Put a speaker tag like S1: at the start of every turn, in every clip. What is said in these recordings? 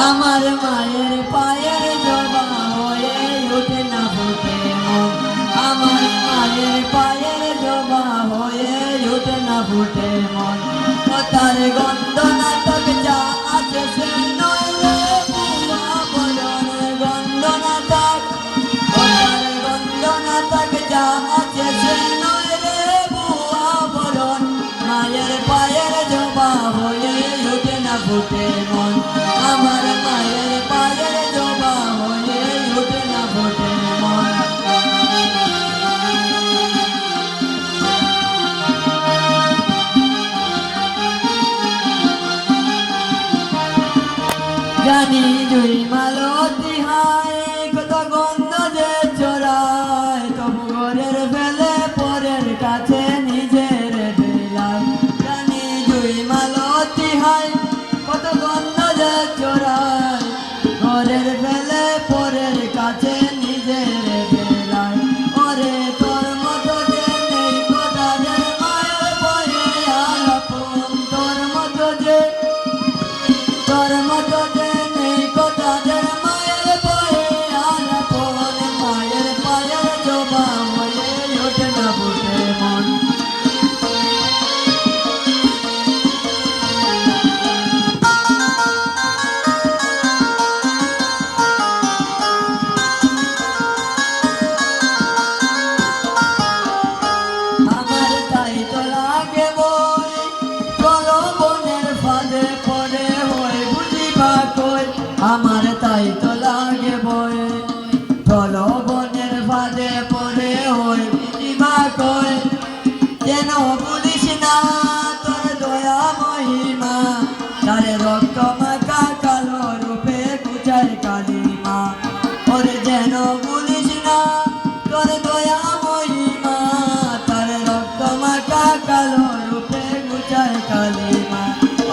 S1: আমার মায়ের পায়ের জবা হয়ে ওঠে না ফুটে মন, আমার মায়ের পায়ের জবা হয়ে ওঠে না ফুটে মন। তার গন্ধ না তক যা আছে সে নয় রে বুয়া বলন, গন্ধ না তক, তার গন্ধ না তক যা আছে সে নয় রে বুয়া বলন। মায়ের পায়ের জবা হয়ে ওঠে না ফুটে মন, আমার মায়ের পায়ের জবা হয়ে ওঠে না ফুটে মন। জানি জুই মালতী হায় কত গন্ধ যে চড়ায়, তবু ঘরের ফেলে পরের কাছে নিজের বেলায়। জানি জুই মালতী হায় কত গন্ধ যে চড়ায়, ঘরের ফেলে পরের কাছে নিজের বেলায়। ওরে তোর মতো যে নেই কোথাদের মায়ের বয়ে আলাপন, তোর মতো যে, তোর মতো যে নেই কোথাদের মায়ের বয়ে আলাপন। মায়ের পায়ের জবা হয়ে ওঠে না ফুটে মন। আমার তাই তো লাগে বই প্রলোভনের ফাঁদে পড়ে হয়ে বুঝিবা কই, আমার তাই তো লাগে বই প্রলোভনের ফাঁদে পড়ে হয়ে বুঝিবা কই। যেন বলিস না তোর দয়া মহিমা, তারে রক্ত মাখা কালো রূপে কুচায় কালিমা। ওরে যেন বলিস না তোর দয়া মহিমা, তার রক্ত মাখা কালো রূপে কুচায় কালিমা।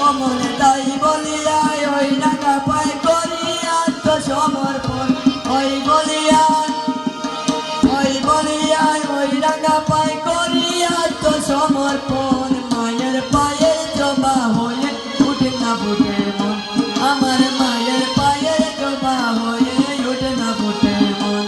S1: ও মনে তাই বলিয়া ওই ডাকা পায় করি আত্মসমর্পণ, ওই বলিয়া, ওই বলিয়া ওই ডাকা পায় করি আত্মসমর্পণ। মায়ের পায়ের জবা হয়ে উঠে না ফুটে মন, আমার মায়ের পায়ের জবা হয়ে উঠে না ফুটে মন।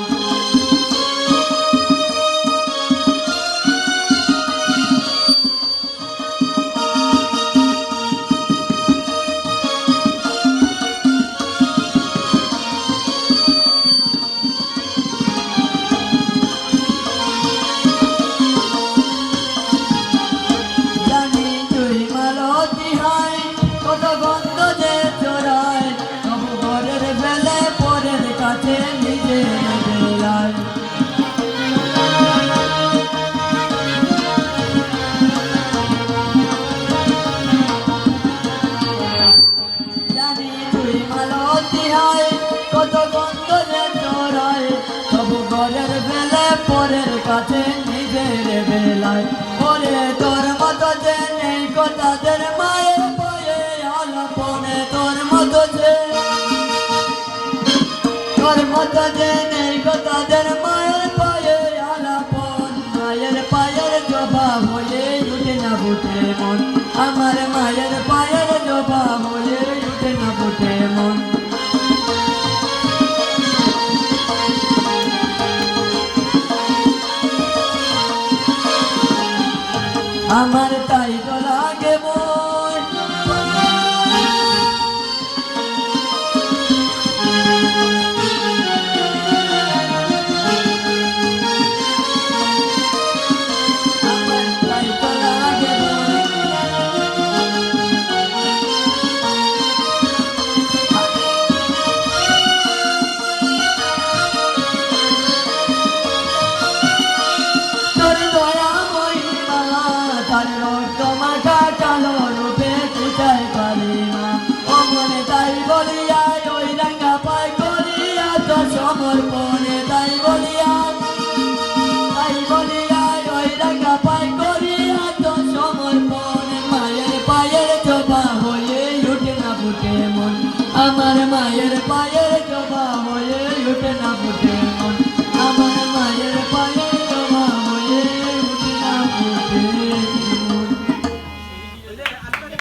S1: জানি জুই মালতী হায় কত গন্ধ যে চড়ায়, তবু ঘরের ফেলে পরের কাছে নিজের বেলায়। জানি জুই মালতী হায় কত গন্ধ যে চড়ায়, তবু ঘরের ফেলে পরের কাছে নিজের বেলায়। ওরে তোর মতো যে নেই কোথাদের মায়ের বয়ে আলাপনে, তোর মতো যে, তোর মতো যে